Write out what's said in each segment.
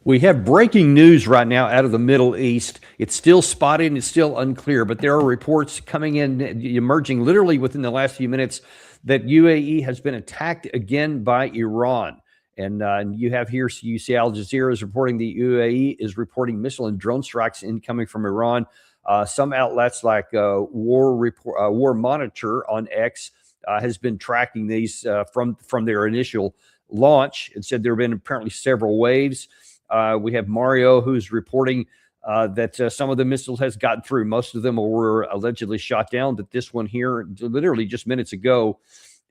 We have breaking news right now out of the Middle East. It's still spotty and it's still unclear, but there are reports coming in, emerging literally within the last few minutes, that UAE has been attacked again by Iran. And you have here, you see Al Jazeera is reporting the UAE is reporting missile and drone strikes incoming from Iran. Some outlets like War Monitor on X has been tracking these from their initial launch and said there have been apparently several waves. We have Mario, who's reporting that some of the missiles has gotten through. Most of them were allegedly shot down. That this one here, literally just minutes ago,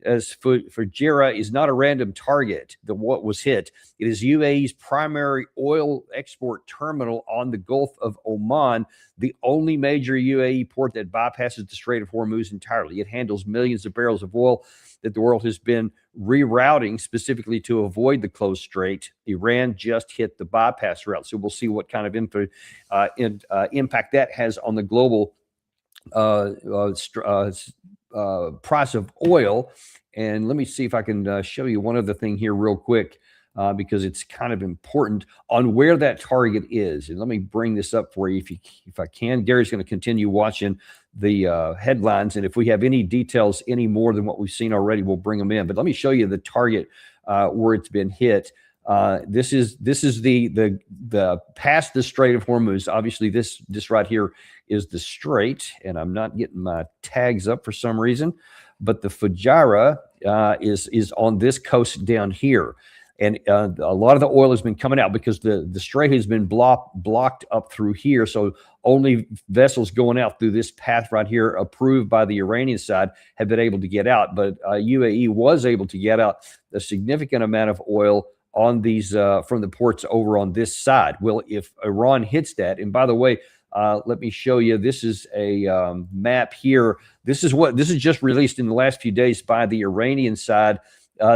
as Fujairah is not a random target. What was hit. It is UAE's primary oil export terminal on the Gulf of Oman, the only major UAE port that bypasses the Strait of Hormuz entirely. It handles millions of barrels of oil that the world has been rerouting specifically to avoid the closed strait. Iran just hit the bypass route. So we'll see what kind of impact that has on the global price of oil. And let me see if I can show you one other thing here real quick, because it's kind of important on where that target is. And let me bring this up for you if I can. Gary's going to continue watching the headlines, and if we have any details any more than what we've seen already, we'll bring them in. But let me show you the target where it's been hit. This is the past the Strait of Hormuz. Obviously, this right here is the strait, and I'm not getting my tags up for some reason. But the Fujairah is on this coast down here, and a lot of the oil has been coming out because the strait has been blocked up through here. So only vessels going out through this path right here, approved by the Iranian side, have been able to get out. But UAE was able to get out a significant amount of oil on these from the ports over on this side. Well, if Iran hits that, and by the way, let me show you. This is a map here. This is just released in the last few days by the Iranian side.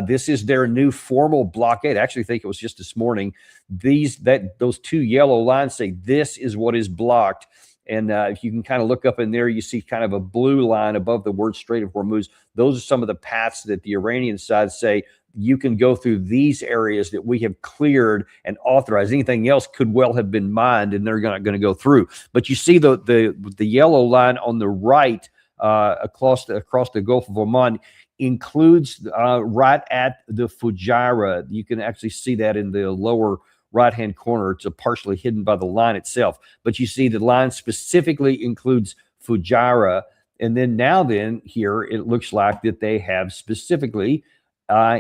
This is their new formal blockade. I actually think it was just this morning. Those two yellow lines say this is what is blocked. And if you can kind of look up in there, you see kind of a blue line above the word Strait of Hormuz. Those are some of the paths that the Iranian side say you can go through these areas that we have cleared and authorized. Anything else could well have been mined, and they're not going to go through. But you see the yellow line on the right across the Gulf of Oman includes right at the Fujairah. You can actually see that in the lower right-hand corner. It's partially hidden by the line itself. But you see the line specifically includes Fujairah. And then here, it looks like that they have specifically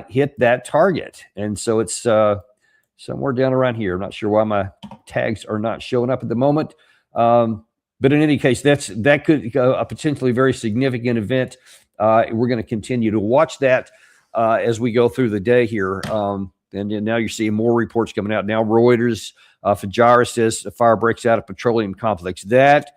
hit that target. And so it's somewhere down around here. I'm not sure why my tags are not showing up at the moment. But in any case, that could a potentially very significant event. We're going to continue to watch that as we go through the day here. And now you're seeing more reports coming out. Now Reuters, Fujairah says a fire breaks out at petroleum complex. That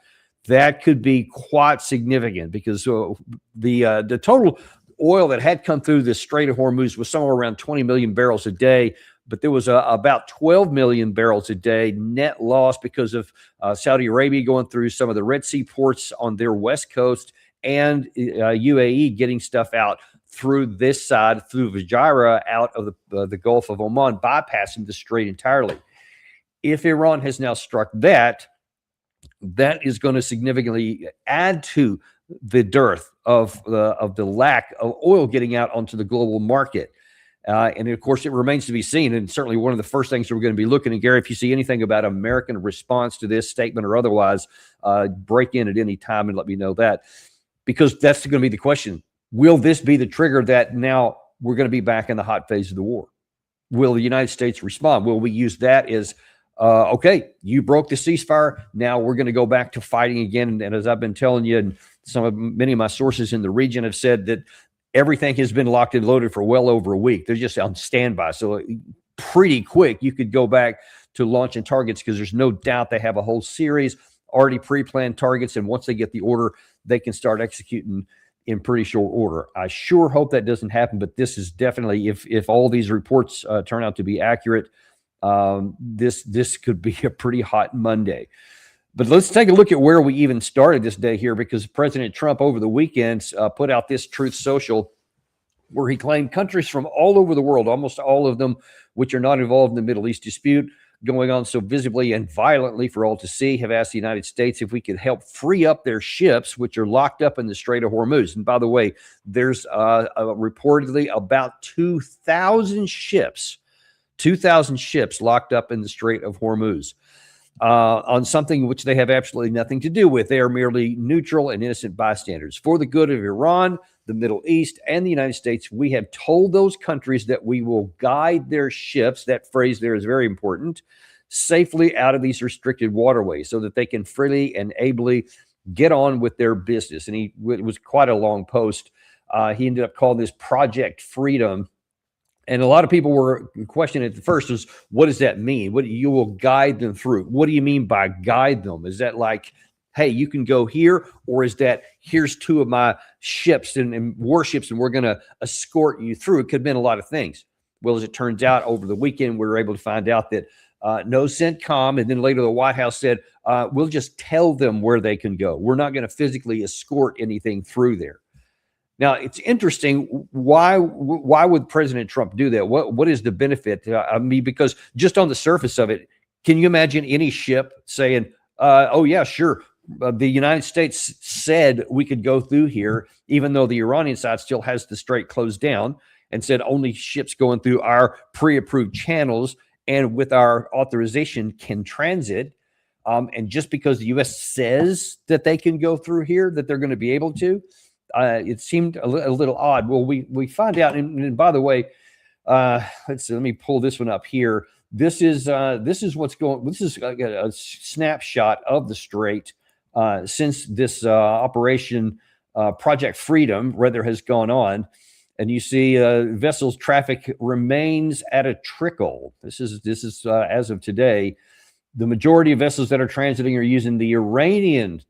could be quite significant because the total oil that had come through the Strait of Hormuz was somewhere around 20 million barrels a day. But there was about 12 million barrels a day net loss because of Saudi Arabia going through some of the Red Sea ports on their west coast and UAE getting stuff out through this side, through Fujairah, out of the Gulf of Oman, bypassing the strait entirely. If Iran has now struck that is going to significantly add to the dearth of the lack of oil getting out onto the global market. And of course, it remains to be seen. And certainly one of the first things that we're going to be looking at, Gary, if you see anything about American response to this statement or otherwise, break in at any time and let me know that. Because that's going to be the question. Will this be the trigger that now we're going to be back in the hot phase of the war? Will the United States respond? Will we use that as, okay, you broke the ceasefire, now we're going to go back to fighting again? And as I've been telling you, and many of my sources in the region have said that everything has been locked and loaded for well over a week. They're just on standby. So pretty quick, you could go back to launching targets because there's no doubt they have a whole series already pre-planned targets. And once they get the order, they can start executing in pretty short order. I sure hope that doesn't happen, but this is definitely, if all these reports turn out to be accurate, this could be a pretty hot Monday. But let's take a look at where we even started this day here, because President Trump over the weekend put out this Truth Social where he claimed countries from all over the world, almost all of them which are not involved in the Middle East dispute, going on so visibly and violently for all to see, have asked the United States if we could help free up their ships, which are locked up in the Strait of Hormuz. And by the way, there's reportedly about 2,000 ships, 2,000 ships locked up in the Strait of Hormuz on something which they have absolutely nothing to do with. They are merely neutral and innocent bystanders. For the good of Iran, the Middle East, and the United States, we have told those countries that we will guide their ships, that phrase there is very important, safely out of these restricted waterways so that they can freely and ably get on with their business. And it was quite a long post. He ended up calling this Project Freedom. And a lot of people were questioning at the first is, what does that mean? What you will guide them through? What do you mean by guide them? Is that like, hey, you can go here? Or is that here's two of my ships and warships and we're going to escort you through? It could have been a lot of things. Well, as it turns out, over the weekend, we were able to find out that no CENTCOM, and then later the White House said, we'll just tell them where they can go. We're not going to physically escort anything through there. Now, it's interesting. Why would President Trump do that? What is the benefit? I mean, because just on the surface of it, can you imagine any ship saying, oh, yeah, sure, the United States said we could go through here, even though the Iranian side still has the strait closed down, and said only ships going through our pre-approved channels and with our authorization can transit. And just because the U.S. says that they can go through here, that they're going to be able to, it seemed a little odd. Well, we find out, and by the way, let's see, let me pull this one up here. This is what's going. This is a snapshot of the strait since this operation Project Freedom rather has gone on, and you see vessels traffic remains at a trickle. This is as of today. The majority of vessels that are transiting are using the Iranian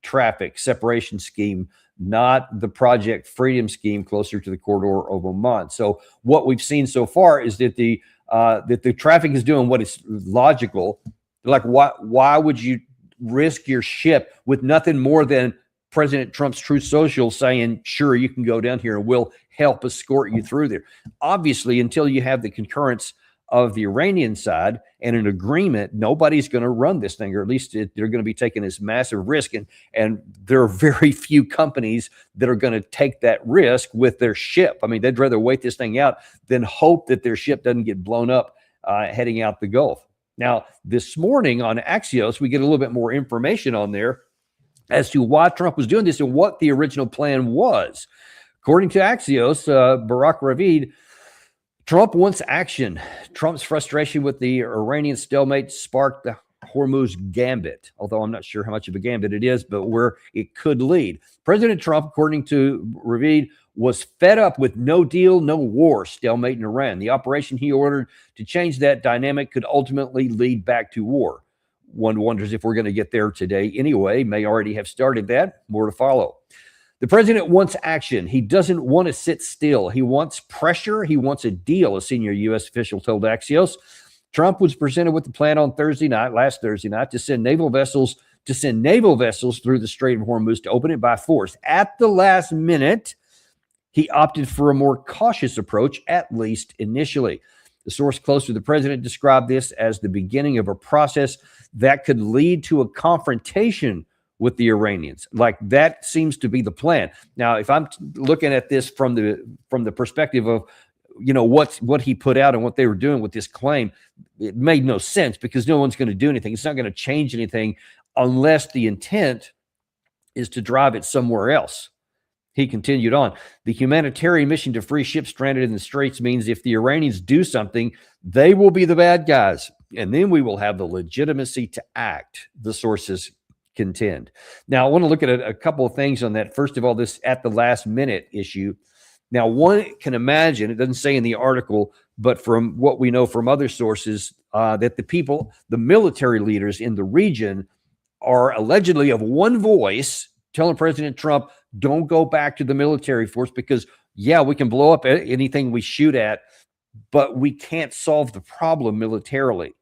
traffic separation scheme, not the Project Freedom scheme closer to the corridor of Oman. So what we've seen so far is that the traffic is doing what is logical. Like, why would you risk your ship with nothing more than President Trump's Truth Social saying, sure, you can go down here and we'll help escort you through there? Obviously, until you have the concurrence of the Iranian side and an agreement, nobody's going to run this thing, or at least they're going to be taking this massive risk. And there are very few companies that are going to take that risk with their ship. I mean, they'd rather wait this thing out than hope that their ship doesn't get blown up heading out the Gulf. Now, this morning on Axios, we get a little bit more information on there as to why Trump was doing this and what the original plan was. According to Axios, Barack Ravid, Trump wants action. Trump's frustration with the Iranian stalemate sparked the Hormuz gambit, although I'm not sure how much of a gambit it is, but where it could lead. President Trump, according to Ravid, was fed up with no deal, no war stalemate in Iran. The operation he ordered to change that dynamic could ultimately lead back to war. One wonders if we're going to get there today anyway. May already have started that. More to follow. The president wants action. He doesn't want to sit still. He wants pressure. He wants a deal, a senior U.S. official told Axios. Trump was presented with the plan on last Thursday night, to send naval vessels through the Strait of Hormuz to open it by force. At the last minute, he opted for a more cautious approach, at least initially. The source close to the president described this as the beginning of a process that could lead to a confrontation with the Iranians. Like, that seems to be the plan. Now, if I'm looking at this from the perspective of, you know, what he put out and what they were doing with this claim, it made no sense, because no one's going to do anything. It's not going to change anything unless the intent is to drive it somewhere else. He continued on. The humanitarian mission to free ships stranded in the straits means if the Iranians do something, they will be the bad guys, and then we will have the legitimacy to act, the sources contend. Now, I want to look at a couple of things on that. First of all, this at the last minute issue. Now, one can imagine, it doesn't say in the article, but from what we know from other sources, that the military leaders in the region are allegedly of one voice telling President Trump, don't go back to the military force, because, yeah, we can blow up anything we shoot at, but we can't solve the problem militarily.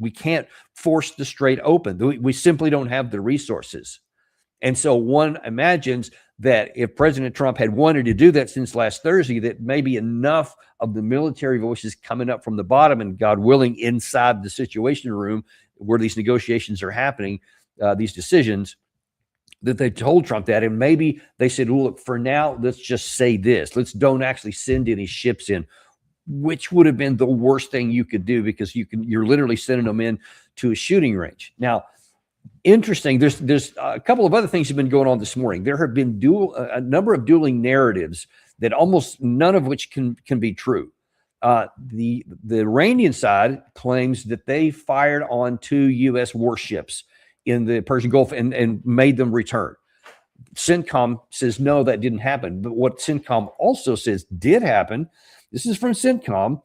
We can't force the strait open. We simply don't have the resources. And so one imagines that if President Trump had wanted to do that since last Thursday, that maybe enough of the military voices coming up from the bottom and, God willing, inside the Situation Room where these negotiations are happening, these decisions, that they told Trump that. And maybe they said, well, look, for now, let's just say this. Let's don't actually send any ships in, which would have been the worst thing you could do, because you're literally sending them in to a shooting range. Now, interesting. There's a couple of other things have been going on this morning. There have been a number of dueling narratives that almost none of which can be true. The Iranian side claims that they fired on 2 U.S. warships in the Persian Gulf and made them return. CENTCOM says no, that didn't happen. But what CENTCOM also says did happen, this is from CENTCOM.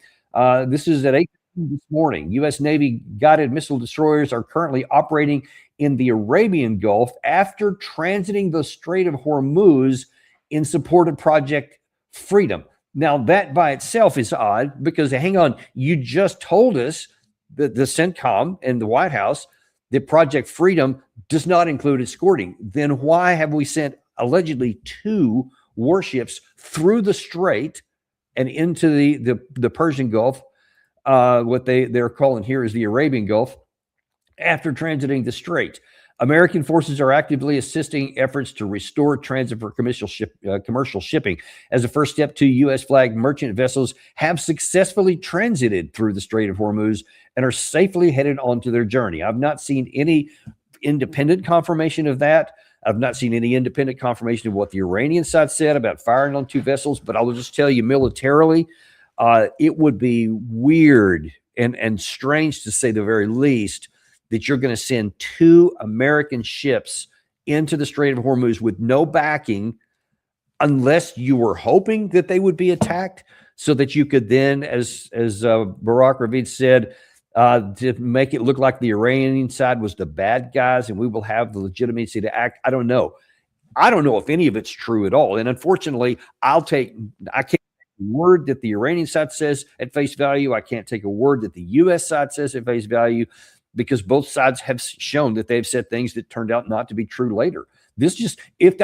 This is at 8 this morning. U.S. Navy guided missile destroyers are currently operating in the Arabian Gulf after transiting the Strait of Hormuz in support of Project Freedom. Now, that by itself is odd, because hang on, you just told us that the CENTCOM and the White House that Project Freedom does not include escorting. Then why have we sent allegedly 2 warships through the strait and into the Persian Gulf, what they're calling here is the Arabian Gulf, after transiting the strait? American forces are actively assisting efforts to restore transit for commercial shipping. As a first step, 2 U.S.-flagged merchant vessels have successfully transited through the Strait of Hormuz and are safely headed on to their journey. I've not seen any independent confirmation of that. I've not seen any independent confirmation of what the Iranian side said about firing on 2 vessels, but I will just tell you militarily, it would be weird and strange, to say the very least, that you're going to send 2 American ships into the Strait of Hormuz with no backing, unless you were hoping that they would be attacked, so that you could then, as Barack Ravid said, to make it look like the Iranian side was the bad guys and we will have the legitimacy to act. I don't know. I don't know if any of it's true at all. And unfortunately, I can't take a word that the Iranian side says at face value. I can't take a word that the U.S. side says at face value, because both sides have shown that they've said things that turned out not to be true later.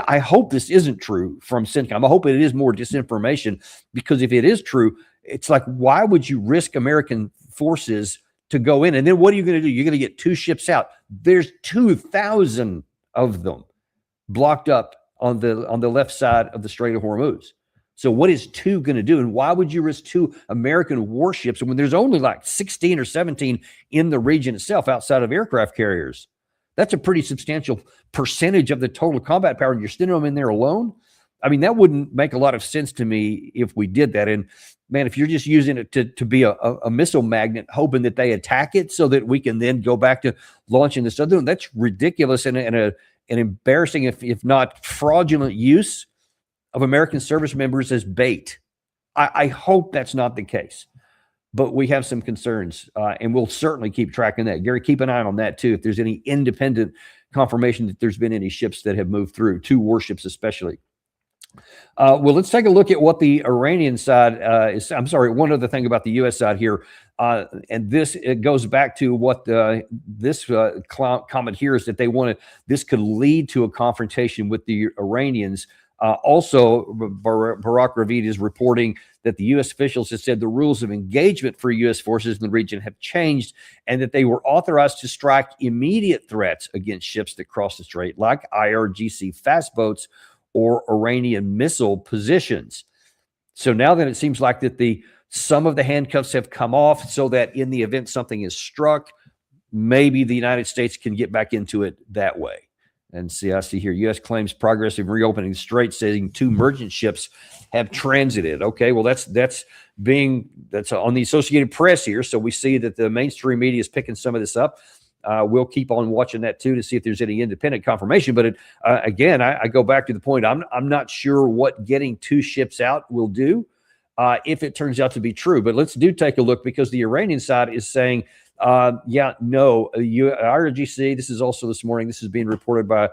I hope this isn't true from CENTCOM. I hope it is more disinformation, because if it is true, it's like, why would you risk American forces to go in? And then what are you going to do? You're going to get 2 ships out. There's 2,000 of them blocked up on the left side of the Strait of Hormuz. So what is 2 going to do? And why would you risk 2 American warships when there's only like 16 or 17 in the region itself outside of aircraft carriers? That's a pretty substantial percentage of the total combat power. And you're sending them in there alone. I mean, that wouldn't make a lot of sense to me if we did that. And man, if you're just using it to be a missile magnet, hoping that they attack it so that we can then go back to launching this other one, that's ridiculous and an embarrassing, if not fraudulent, use of American service members as bait. I hope that's not the case, but we have some concerns, and we'll certainly keep tracking that. Gary, keep an eye on that too, if there's any independent confirmation that there's been any ships that have moved through, 2 warships especially. Well, let's take a look at what the Iranian side is. I'm sorry, one other thing about the U.S. side here, and it goes back to what this comment here is, that they wanted, this could lead to a confrontation with the Iranians. Also, Barack Ravid is reporting that the U.S. officials have said the rules of engagement for U.S. forces in the region have changed, and that they were authorized to strike immediate threats against ships that cross the strait, like IRGC fast boats or Iranian missile positions. So now that it seems like that some of the handcuffs have come off, so that in the event something is struck, maybe the United States can get back into it that way. And I see here, U.S. claims progress in reopening the strait, saying 2 merchant ships have transited. Okay, well, that's on the Associated Press here. So we see that the mainstream media is picking some of this up. We'll keep on watching that too, to see if there's any independent confirmation. But again, I go back to the point. I'm not sure what getting 2 ships out will do if it turns out to be true. But let's take a look, because the Iranian side is saying, IRGC, this is also this morning, this is being reported by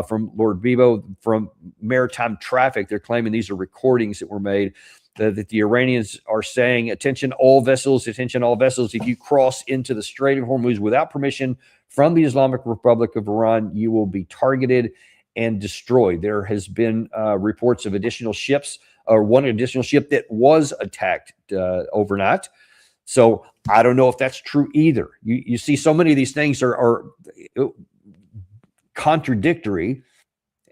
from Lord Bibo from Maritime Traffic. They're claiming these are recordings that were made, that the Iranians are saying, attention all vessels, if you cross into the Strait of Hormuz without permission from the Islamic Republic of Iran, you will be targeted. and destroyed. There has been reports of additional ships, or one additional ship that was attacked overnight. So I don't know if that's true either. You see so many of these things are contradictory.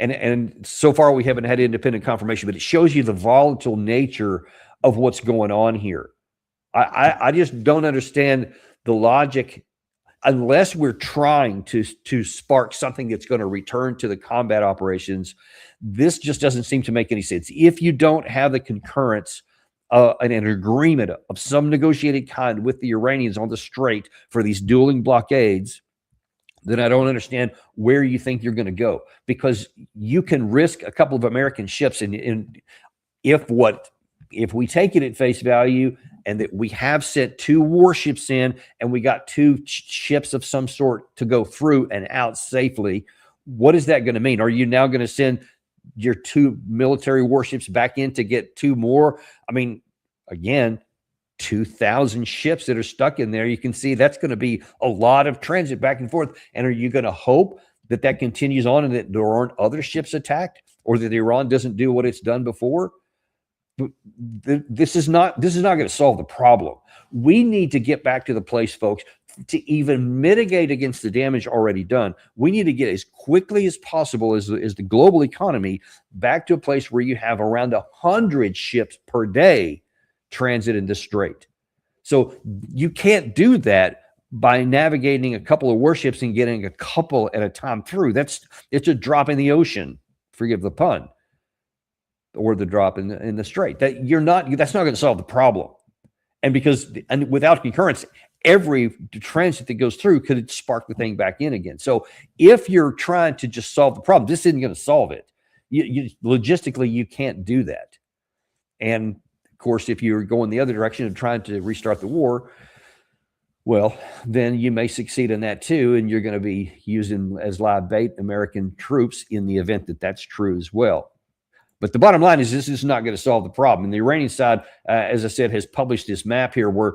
And so far we haven't had independent confirmation, but it shows you the volatile nature of what's going on here. I just don't understand the logic unless we're trying to spark something that's going to return to the combat operations. This just doesn't seem to make any sense. If you don't have the concurrence and an agreement of some negotiated kind with the Iranians on the Strait for these dueling blockades, then I don't understand where you think you're going to go, because you can risk a couple of American ships. And if we take it at face value and that we have sent 2 warships in and we got 2 ships of some sort to go through and out safely, what is that going to mean? Are you now going to send your 2 military warships back in to get 2 more? I mean, again, 2,000 ships that are stuck in there. You can see that's going to be a lot of transit back and forth. And are you going to hope that that continues on and that there aren't other ships attacked, or that Iran doesn't do what it's done before? This is not going to solve the problem. We need to get back to the place, folks, to even mitigate against the damage already done. We need to get as quickly as possible as the global economy back to a place where you have around 100 ships per day transit in the strait. So you can't do that by navigating a couple of warships and getting a couple at a time through. It's a drop in the ocean, forgive the pun, or the drop in the strait. That's not going to solve the problem. And without concurrence, every transit that goes through could spark the thing back in again. So if you're trying to just solve the problem, this isn't going to solve it. Logistically, you can't do that. And of course, if you're going the other direction and trying to restart the war, well, then you may succeed in that too, and you're going to be using as live bait American troops in the event that that's true as well. But the bottom line is this is not going to solve the problem. And the Iranian side, as I said, has published this map here where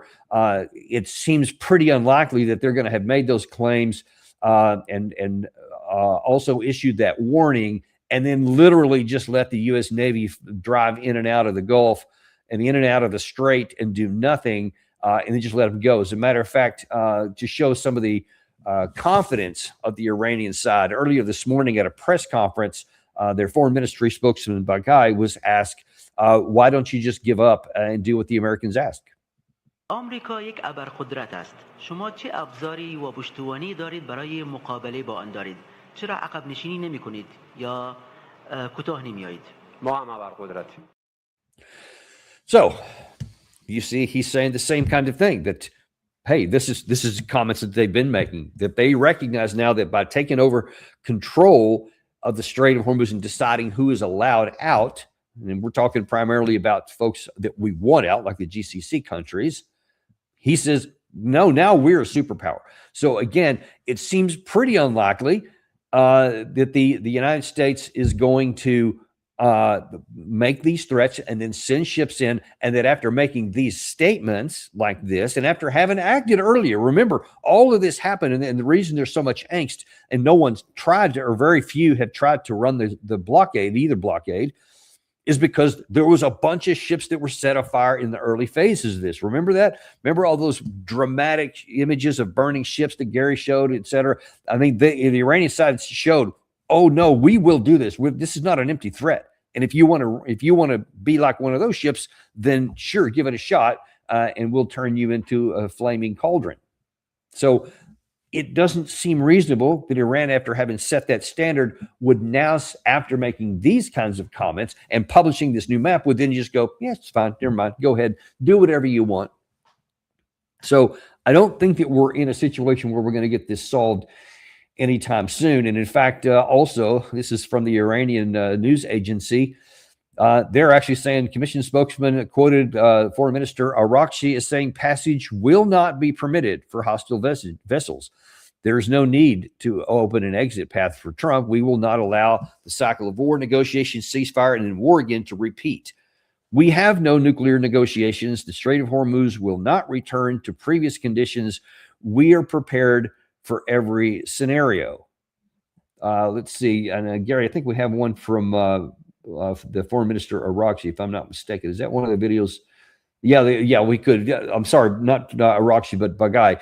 it seems pretty unlikely that they're going to have made those claims and also issued that warning, and then literally just let the U.S. Navy drive in and out of the Gulf and in and out of the Strait and do nothing, and then just let them go. As a matter of fact, to show some of the confidence of the Iranian side, earlier this morning at a press conference, their foreign ministry spokesman Baghai was asked, why don't you just give up and do what the Americans ask? آمریکا یک ابرقدرت است. شما چه ابزاری و پشتوانی دارید برای مقابله با آن دارید؟ چرا عقب نشینی نمی‌کنید یا کوتاه نمی‌آیید؟ ما هم ابرقدرتیم. So, you see, he's saying the same kind of thing, that, hey, this is comments that they've been making, that they recognize now that by taking over control of the Strait of Hormuz and deciding who is allowed out, and we're talking primarily about folks that we want out, like the GCC countries, he says, no, now we're a superpower. So again, it seems pretty unlikely that the United States is going to make these threats and then send ships in, and that after making these statements like this, and after having acted earlier, remember, all of this happened, and the reason there's so much angst and no one's tried to, or very few have tried to run the blockade, either blockade, is because there was a bunch of ships that were set afire in the early phases of this. Remember that? Remember all those dramatic images of burning ships that Gary showed, et cetera? I mean, the Iranian side showed, oh no, we will do this. This is not an empty threat. And if you want to be like one of those ships, then sure, give it a shot, and we'll turn you into a flaming cauldron. So it doesn't seem reasonable that Iran, after having set that standard, would now, after making these kinds of comments and publishing this new map, would then just go, yeah, it's fine, never mind, go ahead, do whatever you want. So I don't think that we're in a situation where we're going to get this solved anytime soon. And in fact, also, this is from the Iranian news agency. They're actually saying, commission spokesman quoted Foreign Minister Arakchi as saying passage will not be permitted for hostile vessels. There is no need to open an exit path for Trump. We will not allow the cycle of war, negotiations, ceasefire, and then war again to repeat. We have no nuclear negotiations. The Strait of Hormuz will not return to previous conditions. We are prepared for every scenario. Let's see. And Gary, I think we have one from the foreign minister Araghchi, if I'm not mistaken. Is that one of the videos? Yeah, we could. Yeah, I'm sorry, not Araghchi, but Bagai.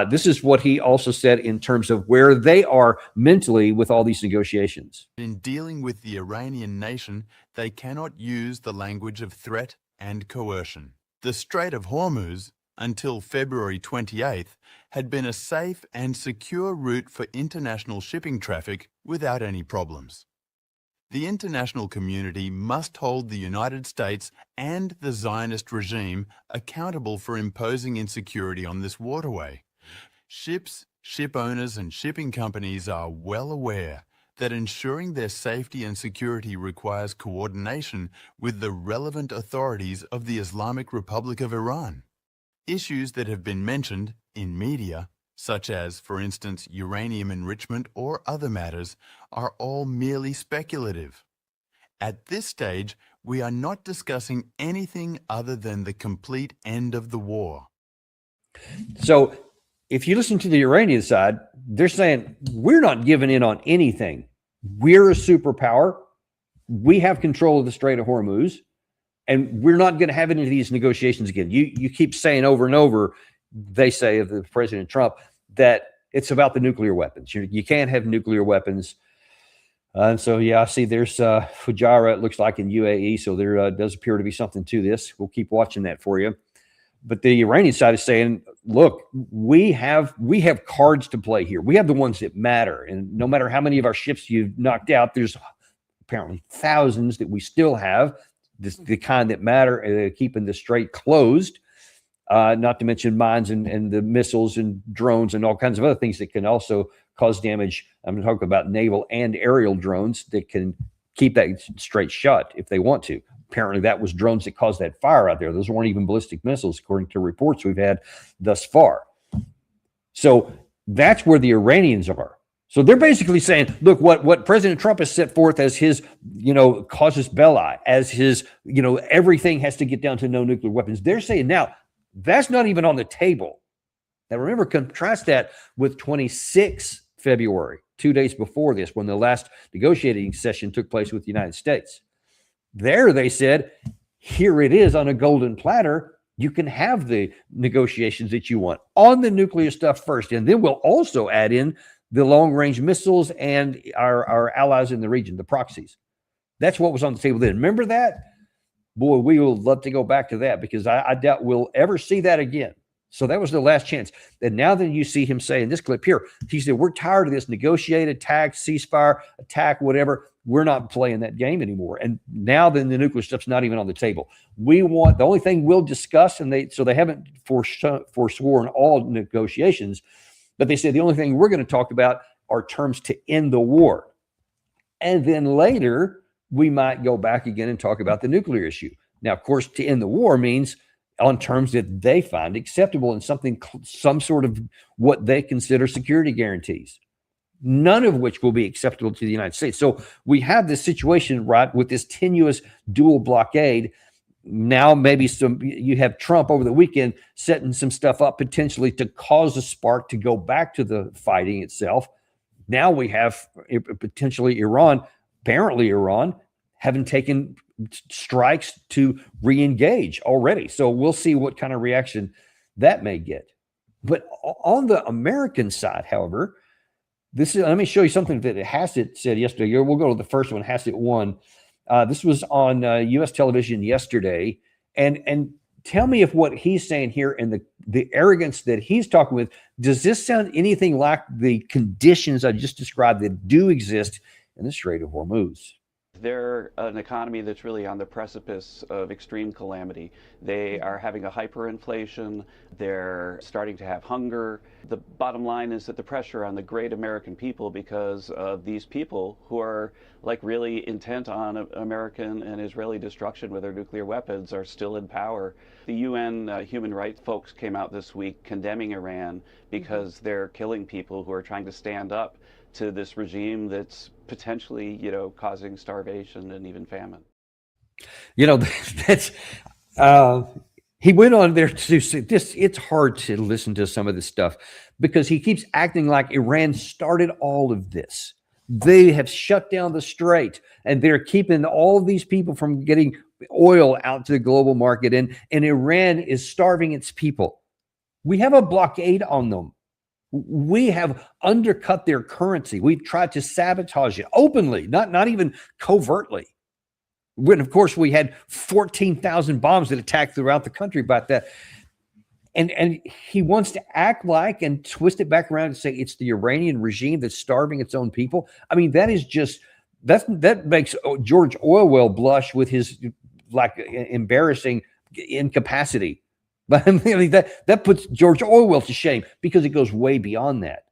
This is what he also said in terms of where they are mentally with all these negotiations. In dealing with the Iranian nation, they cannot use the language of threat and coercion. The Strait of Hormuz, until February 28th, had been a safe and secure route for international shipping traffic without any problems. The international community must hold the United States and the Zionist regime accountable for imposing insecurity on this waterway. Ships, ship owners, and shipping companies are well aware that ensuring their safety and security requires coordination with the relevant authorities of the Islamic Republic of Iran. Issues that have been mentioned in media, such as, for instance, uranium enrichment or other matters, are all merely speculative. At this stage, we are not discussing anything other than the complete end of the war. So if you listen to the Iranian side, they're saying, we're not giving in on anything. We're a superpower. We have control of the Strait of Hormuz, and we're not going to have any of these negotiations again. You keep saying over and over, they say of the President Trump, that it's about the nuclear weapons. You can't have nuclear weapons. And so, yeah, I see there's Fujairah, it looks like, in UAE. So there does appear to be something to this. We'll keep watching that for you. But the Iranian side is saying, look, we have cards to play here. We have the ones that matter. And no matter how many of our ships you've knocked out, there's apparently thousands that we still have, the kind that matter, keeping the strait closed. Not to mention mines and the missiles and drones and all kinds of other things that can also cause damage. I'm talking about naval and aerial drones that can keep that strait shut if they want to. Apparently, that was drones that caused that fire out there. Those weren't even ballistic missiles, according to reports we've had thus far. So that's where the Iranians are. So they're basically saying, look, what President Trump has set forth as his, casus belli, as his, everything has to get down to no nuclear weapons. They're saying now, that's not even on the table. Now, remember, contrast that with 26 February, 2 days before this, when the last negotiating session took place with the United States. There, they said, here it is on a golden platter. You can have the negotiations that you want on the nuclear stuff first. And then we'll also add in the long-range missiles and our allies in the region, the proxies. That's what was on the table then. Remember that? Boy, we will love to go back to that, because I doubt we'll ever see that again. So that was the last chance. And now then you see him say in this clip here, he said, we're tired of this negotiated attack, ceasefire, attack, whatever. We're not playing that game anymore. And now then the nuclear stuff's not even on the table. The only thing we'll discuss, and they haven't forsworn all negotiations, but they said the only thing we're going to talk about are terms to end the war. And then later, we might go back again and talk about the nuclear issue. Now, of course, to end the war means on terms that they find acceptable and some sort of what they consider security guarantees, none of which will be acceptable to the United States. So we have this situation, right, with this tenuous dual blockade. Now maybe you have Trump over the weekend setting some stuff up potentially to cause a spark to go back to the fighting itself. Now we have potentially apparently Iran, having taken strikes to re-engage already. So we'll see what kind of reaction that may get. But on the American side, however, let me show you something that Hassett said yesterday. We'll go to the first one, Hassett 1. This was on U.S. television yesterday. And tell me if what he's saying here and the arrogance that he's talking with, does this sound anything like the conditions I just described that do exist in the Strait of Hormuz? They're an economy that's really on the precipice of extreme calamity. They are having a hyperinflation. They're starting to have hunger. The bottom line is that the pressure on the great American people, because of these people who are really intent on American and Israeli destruction with their nuclear weapons, are still in power. The UN human rights folks came out this week condemning Iran because they're killing people who are trying to stand up to this regime that's potentially, causing starvation and even famine. That's he went on there to say this. It's hard to listen to some of this stuff because he keeps acting like Iran started all of this. They have shut down the strait, and they're keeping all of these people from getting oil out to the global market. And Iran is starving its people. We have a blockade on them. We have undercut their currency. We've tried to sabotage it openly, not even covertly. When, of course, we had 14,000 bombs that attacked throughout the country about that. And he wants to act like and twist it back around and say it's the Iranian regime that's starving its own people. I mean, that is just that makes George Orwell blush with his like embarrassing incapacity. But I mean, that puts George Orwell to shame because it goes way beyond that.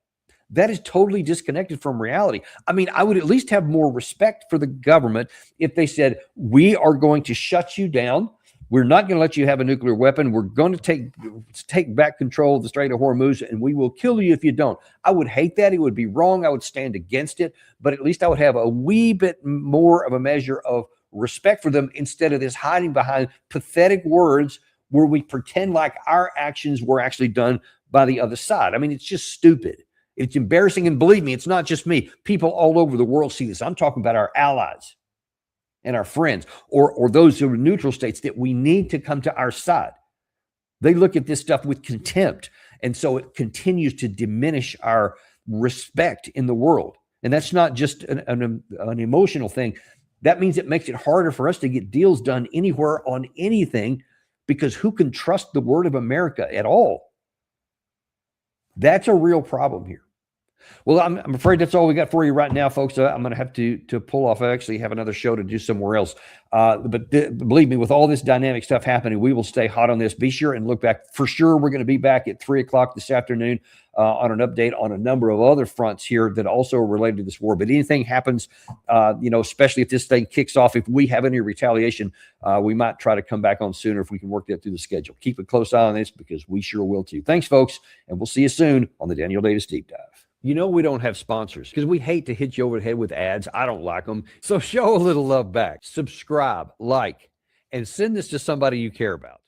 That is totally disconnected from reality. I mean, I would at least have more respect for the government if they said, we are going to shut you down. We're not going to let you have a nuclear weapon. We're going to take back control of the Strait of Hormuz, and we will kill you if you don't. I would hate that. It would be wrong. I would stand against it. But at least I would have a wee bit more of a measure of respect for them instead of this hiding behind pathetic words where we pretend like our actions were actually done by the other side. I mean, it's just stupid. It's embarrassing. And believe me, it's not just me. People all over the world see this. I'm talking about our allies and our friends or those who are neutral states that we need to come to our side. They look at this stuff with contempt. And so it continues to diminish our respect in the world. And that's not just an emotional thing. That means it makes it harder for us to get deals done anywhere on anything, because who can trust the word of America at all? That's a real problem here. Well, I'm afraid that's all we got for you right now, folks. I'm going to have to pull off. I actually have another show to do somewhere else. But believe me, with all this dynamic stuff happening, we will stay hot on this. Be sure and look back. For sure, we're going to be back at 3 o'clock this afternoon on an update on a number of other fronts here that also are related to this war. But anything happens, especially if this thing kicks off, if we have any retaliation, we might try to come back on sooner if we can work that through the schedule. Keep a close eye on this because we sure will too. Thanks, folks, and we'll see you soon on the Daniel Davis Deep Dive. You know we don't have sponsors because we hate to hit you over the head with ads. I don't like them. So show a little love back. Subscribe, like, and send this to somebody you care about.